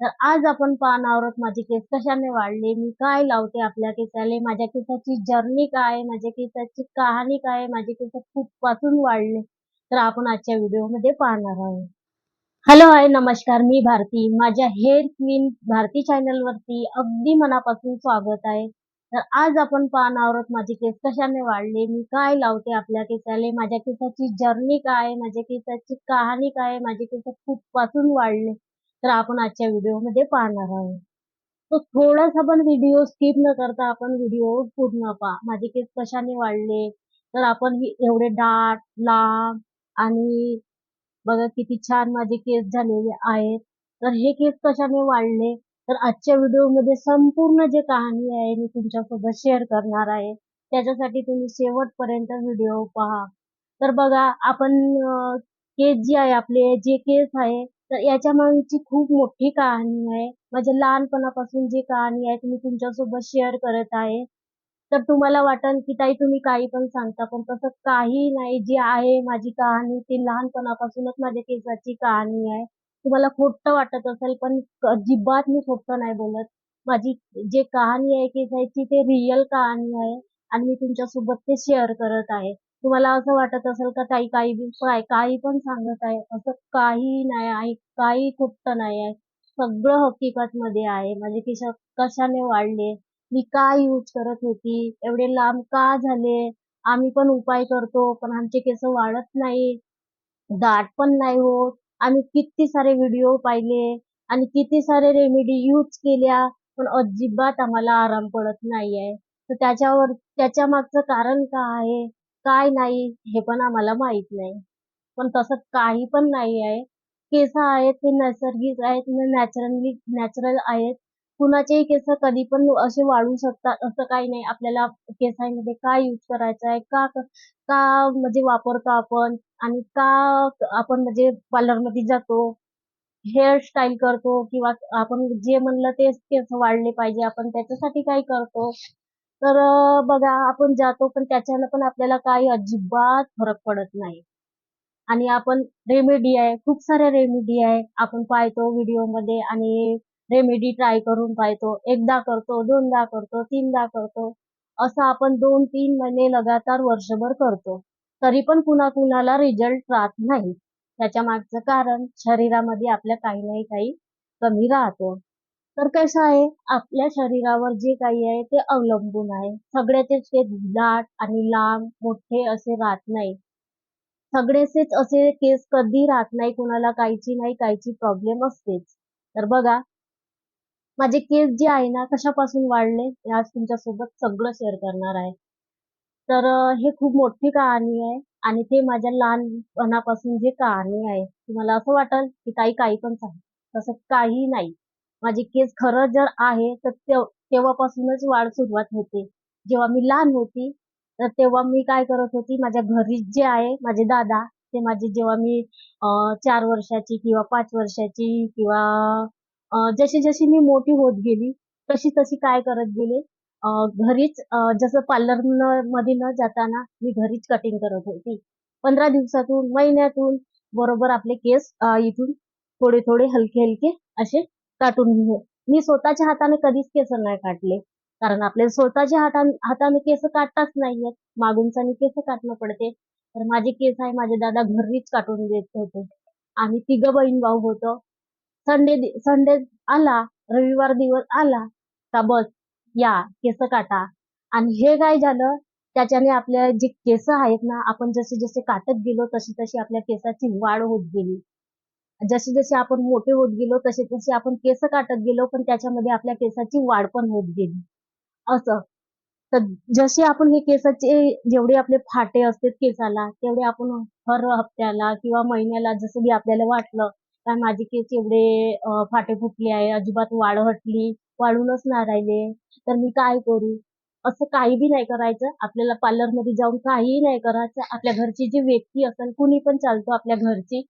तर आज आपण पाहणार आहोत माझे केस कशाने वाढले, मी काय लावते आपल्या केसाले, माझ्या केसाची जर्नी काय आहे, माझ्या केसाची कहाणी काय आहे, माझे केस कुठपासून वाढले, तर आपण आजच्या व्हिडिओमध्ये पाहणार आहोत. हॅलो हाय नमस्कार, मी भारती. माझ्या हेअर क्वीन भारती चॅनल वरती अगदी मनापासून स्वागत आहे. तर आज आपण पाहणार आहोत माझे केस कशाने वाढले, मी काय लावते आपल्या केसाले, माझ्या केसाची जर्नी काय आहे, माझ्या केसाची कहाणी काय आहे, माझे केस कुठपासून वाढले, तर आपण आजच्या व्हिडिओमध्ये पाहणार आहोत. तो थोडासा पण व्हिडिओ स्किप न करता आपण व्हिडिओ पूर्ण पहा. माझे केस कशाने वाढले, तर आपण एवढे दाट, लांब आणि बघा किती छान माझे केस झालेले आहेत. तर हे केस कशाने वाढले, तर आजच्या व्हिडिओमध्ये संपूर्ण जे कहाणी आहे मी तुमच्यासोबत शेअर करणार आहे. त्याच्यासाठी तुम्ही शेवटपर्यंत व्हिडिओ पहा. तर बघा आपण केस जे आहे आपले जे केस आहे तर याच्या मागची खूप मोठी कहाणी आहे. माझ्या लहानपणापासून जी कहाणी आहे ती मी तुमच्यासोबत शेअर करत आहे. तर तुम्हाला वाटेल की ताई तुम्ही काही पण सांगता, पण तसं काही नाही. जी आहे माझी कहाणी ती लहानपणापासूनच माझ्या केसाची कहाणी आहे. तुम्हाला खोटं वाटत असेल पण अजिबात मी खोटं नाही बोलत. माझी जे कहाणी आहे केसाची ते रिअल कहाणी आहे आणि मी तुमच्यासोबत ते शेअर करत आहे. तुम्हाला असं वाटत असेल का ताई काही पण सांगत आहे, असं काही नाही आहे, काही खोटं नाही आहे. सगळं हकीकतमध्ये आहे. माझे केस कशाने वाढले, मी काय यूज करत होती, एवढे लांब का झाले, आम्ही पण उपाय करतो पण आमचे केस वाढत नाही, दाट पण नाही होत. आम्ही किती सारे व्हिडिओ पाहिले आणि किती सारे रेमेडी यूज केल्या, पण अजिबात आम्हाला आराम पडत नाहीये. तर त्याच्या मागचं कारण काय आहे, काय नाही हे पण आम्हाला माहित नाही. पण तसं काही पण नाही आहे. केस आहेत ते नैसर्गिक आहेत, नॅचरल आहेत. कुणाचेही केस कधी पण असे वाढू शकतात असं काही नाही. आपल्याला केसांमध्ये काय यूज करायचं आहे, का का म्हणजे वापरतो आपण आणि का आपण म्हणजे पार्लरमध्ये जातो, हेअरस्टाईल करतो किंवा आपण जे म्हणलं तेच केस वाढले पाहिजे आपण त्याच्यासाठी काय करतो. तर बघा आपण जातो पण त्याच्यानं पण आपल्याला काही अजिबात फरक पडत नाही. आणि आपण रेमेडी आहे, खूप साऱ्या रेमेडी आहे. आपण पाहतो व्हिडिओमध्ये आणि रेमेडी ट्राय करून पाहतो. एकदा करतो, दोनदा करतो, तीनदा करतो. असं आपण 2-3 महिने लगातार वर्षभर करतो. तरी पण कुणाकुणाला रिझल्ट राहत नाही. त्याच्या मागचं कारण शरीरामध्ये आपल्या काही नाही काही कमी राहतो. तर कसं आहे, आपल्या शरीरावर जे काही आहे ते अवलंबून आहे. सगळ्याचेच केस दाट आणि लांब, मोठे असे राहत नाही. सगळेचेच असे केस कधी राहत नाही. कुणाला काहीची नाही काहीची प्रॉब्लेम असतेच. तर बघा, माझे केस जे आहे ना कशापासून वाढले हे आज तुमच्यासोबत सगळं शेअर करणार आहे. तर हे खूप मोठी कहाणी आहे आणि ते माझ्या लहानपणापासून जे कहाणी आहे. तुम्हाला असं वाटेल की ताई काही पण सांग. तसं काही नाही. माझे केस खरं जर आहे तर तेव्हापासूनच वाढ सुरुवात होते. जेव्हा मी लहान होती तर तेव्हा मी काय करत होती, माझ्या घरी जे आहे माझे दादा ते माझे जेव्हा मी 4 वर्षाची किंवा 5 वर्षाची किंवा जशी जशी मी मोठी होत गेली तशी तशी काय करत गेले, घरीच जसं पार्लर मध्ये न जाताना मी घरीच कटिंग करत होती. 15 दिवसातून, महिन्यातून बरोबर आपले केस इथून थोडे थोडे हलके हलके असे काटून घेऊ. मी स्वतःच्या हाताने कधीच केस नाही काटले. कारण आपल्याला स्वतःच्या हाताने केस काटताच नाहीयेत. मागूनच केस काटणं पडते. तर माझे केस आहे माझे दादा घरीच काटून देत होते. आम्ही तिघं बहीण भाऊ होतो. संडे आला, रविवार दिवस आला का बस या केस काटा. आणि हे काय झालं, त्याच्याने आपल्या जे केस आहेत ना आपण जसे जसे काटत गेलो तशी तशी आपल्या केसाची वाढ होत गेली. जसे जसे आपण मोठे होत गेलो तसे तसे आपण केस काटत गेलो पण त्याच्यामध्ये आपल्या केसाची वाढ पण होत गेली. असं. तर जसे आपण हे केसाचे जेवढे आपले फाटे असतात केसाला तेवढे आपण हर हप्त्याला किंवा महिन्याला जसं बी आपल्याला वाटलं का माझे केस एवढे फाटे फुटले आहे, अजिबात वाढ हटली, वाढूनच नाही राहिले, तर मी काय करू? असं काही बी नाही करायचं. आपल्याला पार्लरमध्ये जाऊन काहीही नाही करायचं. आपल्या घरची जी व्यक्ती असेल, कुणी पण चालतो आपल्या घरची,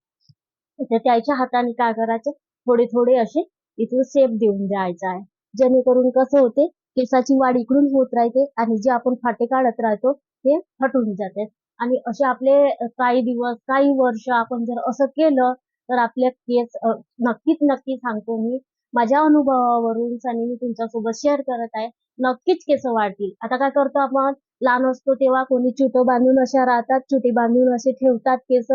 तर त्याच्या हाताने काय करायचं, थोडे थोडे असे इथून शेप देऊन द्यायचा आहे. जेणेकरून कसं होते, केसाची वाढ इकडून होत राहते आणि जे आपण फाटे काढत राहतो ते हटून जाते. आणि असे आपले काही दिवस, काही वर्ष आपण जर असं केलं तर आपले केस नक्कीच नक्की सांगतो मी माझ्या अनुभवावरून आणि मी तुमच्यासोबत शेअर करत आहे. नक्कीच केस वाढतील. आता काय करतो आपण, लहान असतो तेव्हा कोणी चुटं बांधून अशा राहतात, चुटी बांधून असे ठेवतात केस,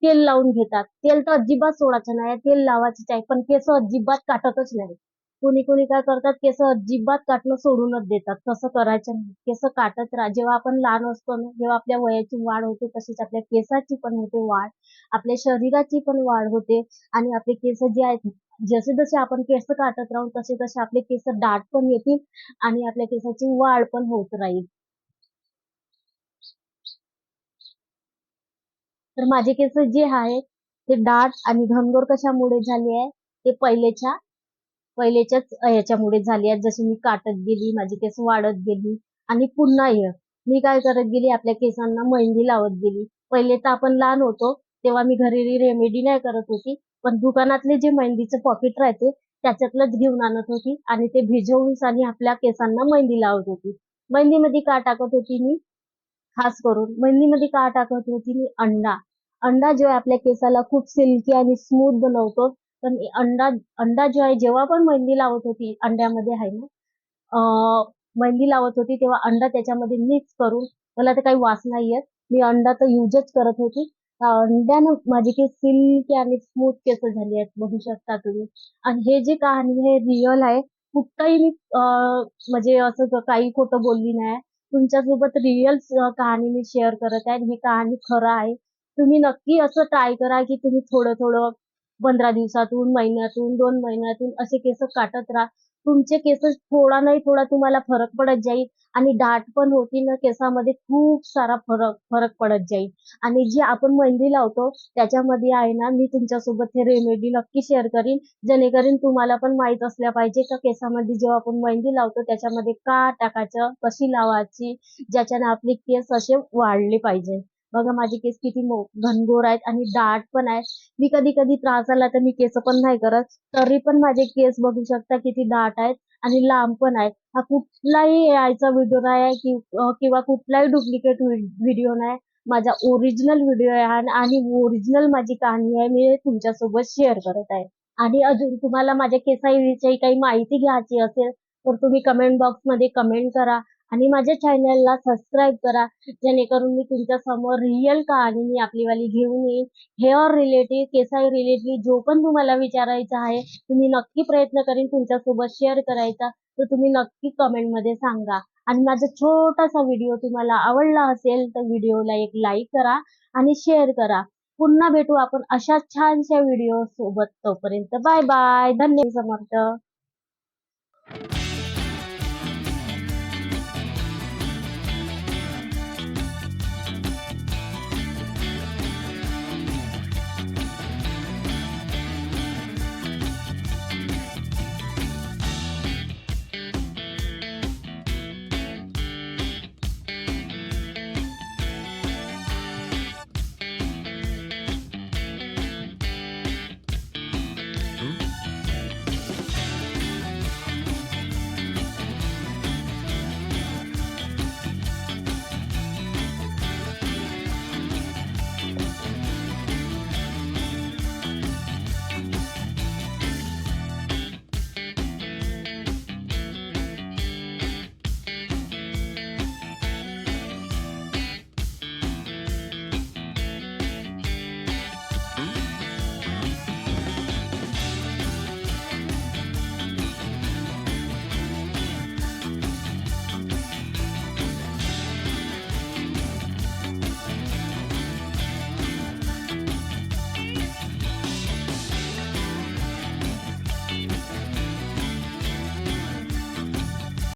तेल लावून घेतात. तेल तर अजिबात सोडायचं नाही, तेल लावायचीच आहे, पण केस अजिबात काटतच नाही. कोणी कोणी काय करतात, केस अजिबात काटणं सोडूनच देतात. तसं करायचं नाही, केस काटत राहा. जेव्हा आपण लहान असतो ना, जेव्हा आपल्या वयाची वाढ होते, तशीच आपल्या केसाची पण होते वाढ, आपल्या शरीराची पण वाढ होते. आणि आपले केस जे आहेत, जसे जसे आपण केस काटत राहू तसे तसे आपले केस दाट पण येतील आणि आपल्या केसाची वाढ पण होत राहील. तर माझे केस जे आहेत ते दाट आणि घनघोर कशामुळे झाले आहे, ते पहिलेच्याच याच्यामुळे झाली आहेत. जशी मी काटत गेली, माझी केस वाढत गेली आणि पुन्हा मी काय करत गेली, आपल्या केसांना मेहंदी लावत गेली. पहिले तर आपण लहान होतो तेव्हा मी घरी रेमेडी नाही करत होती, पण दुकानातले जे मेहंदीचे पॉकेट राहते त्याच्यातलंच घेऊन आणत होती आणि ते भिजवून आणि आपल्या केसांना मेहंदी लावत होती. मेहंदीमध्ये का टाकत होती मी, खास करून मेहंदीमध्ये का टाकत होती मी, अंडा. अंडा जो आहे आपल्या केसाला खूप सिल्की आणि स्मूथ बनवतो. पण अंडा अंडा जो आहे, जेव्हा पण मेहंदी लावत होती अंड्यामध्ये आहे ना, मेहंदी लावत होती तेव्हा अंडा त्याच्यामध्ये मिक्स करून, मला तर काही वास नाही येत, मी अंडा तर युजच करत होती. अंड्यानं माझी केस सिल्की आणि स्मूथ केस झाली आहेत, बघू शकता तुम्ही. आणि हे जे कहाणी आहे रिअल आहे. कुठंही मी म्हणजे असं काही खोटं बोलली नाही. तुमच्यासोबत रिअल कहाणी मी शेअर करत आहे. ही कहाणी खरं आहे. तुम्ही नक्की असं ट्राय करा की तुम्ही थोडं थोडं 15 दिवसातून, महिन्यातून, 2 महिन्यातून असे केस काटत राहा. तुमचे केस थोडा नाही थोडा तुम्हाला फरक पडत जाईल आणि दाट पण होतील ना, केसामध्ये खूप सारा फरक फरक पडत जाईल. आणि जी आपण मेहंदी लावतो त्याच्यामध्ये आहे ना, मी तुमच्यासोबत हे रेमेडी नक्की शेअर करीन, जेणेकरून तुम्हाला पण माहित असल्या पाहिजे का केसामध्ये जेव्हा आपण मेहंदी लावतो त्याच्यामध्ये का टाकायचं, कशी लावायची, ज्याच्याने आपले केस असे वाढले पाहिजे. बघा माझे केस किती घनघोर आहेत आणि दाट पण आहेत. मी कधी कधी त्रास आला तर मी केस पण नाही करत, तरी पण माझे केस बघू शकता किती दाट आहेत आणि लांब पण आहेत. हा कुठलाही यायचा व्हिडिओ नाही आहे किंवा कुठलाही डुप्लिकेट व्हिडिओ नाही, माझा ओरिजिनल व्हिडिओ आहे आणि ओरिजिनल माझी कहाणी आहे, मी तुमच्यासोबत शेअर करत आहे. आणि अजून तुम्हाला माझ्या केसांविषयी काही माहिती घ्यायची असेल तर तुम्ही कमेंट बॉक्स मध्ये कमेंट करा आणि माझ्या चॅनलला सबस्क्राईब करा, जेणेकरून मी तुमच्या समोर रिअल कहाणी मी आपली वाली घेऊन येईन. हेअर रिलेटेड, केसाई रिलेटेड जो पण तुम्हाला विचारायचं आहे, तुम्ही नक्की प्रयत्न करीन तुमच्यासोबत शेअर करायचा, तर तुम्ही नक्की कमेंट मध्ये सांगा. आणि माझा छोटासा व्हिडिओ तुम्हाला आवडला असेल तर व्हिडिओला एक लाईक करा आणि शेअर करा. पुन्हा भेटू आपण अशाच छानशा व्हिडिओ सोबत. तोपर्यंत बाय बाय, धन्यवाद समर्थ.